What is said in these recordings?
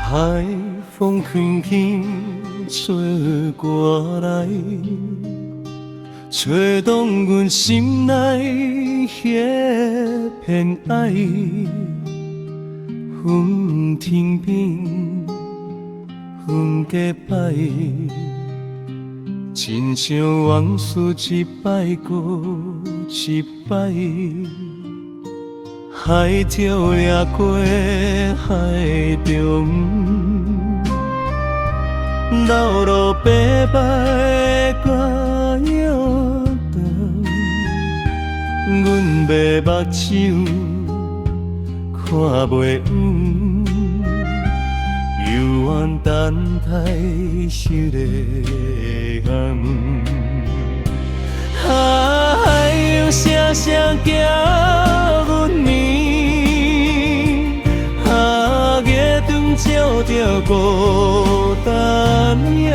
海风轻轻吹过来，吹动阮心内迄片爱。分天边，分假摆，亲像往事一摆过一摆。海潮掠过海中，老路白白甲摇动，阮迷目睭看袂远，犹原等待失个暗。海洋声声叫阮眠。照着孤单影，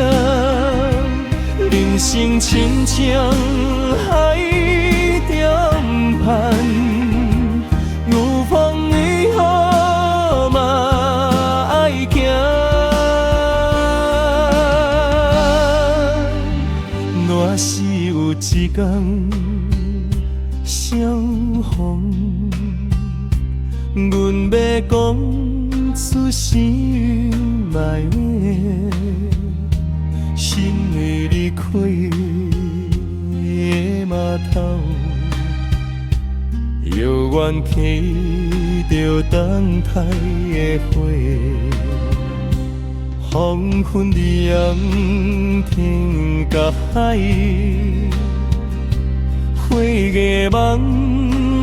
人生亲像海中盼，有风有雨嘛爱行。若是有一天相逢，阮要讲。出心内面，心里离开的码头，遥远看着等待的花，黄昏的阳天甲海，花个梦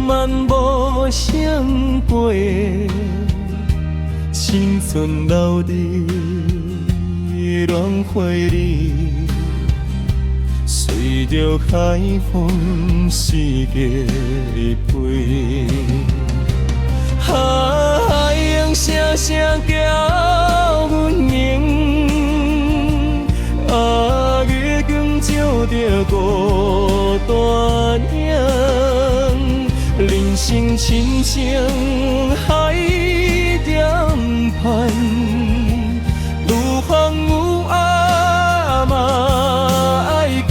漫无相陪。青春留伫轮回里，随着海风四界飞。海洋声声叫阮名，月光照着孤单影，人生亲像海。盼，有风有雨嘛爱行。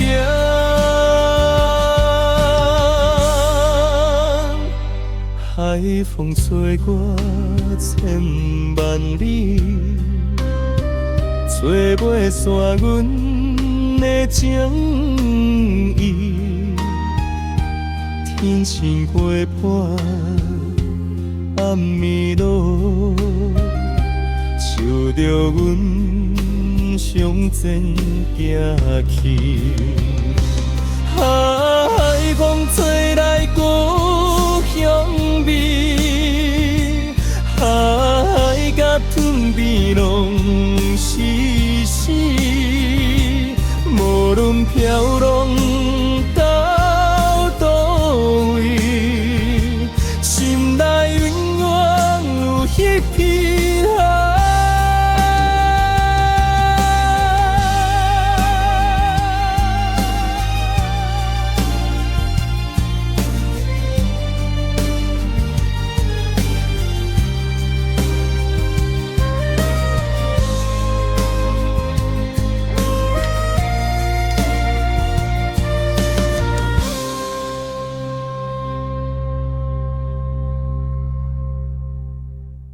海风吹过千万里，吹袂散阮的情意。天星陪伴暗暝路。就着阮相前行去，海风吹来故乡味，海甲吞味拢是死，无论飘浪。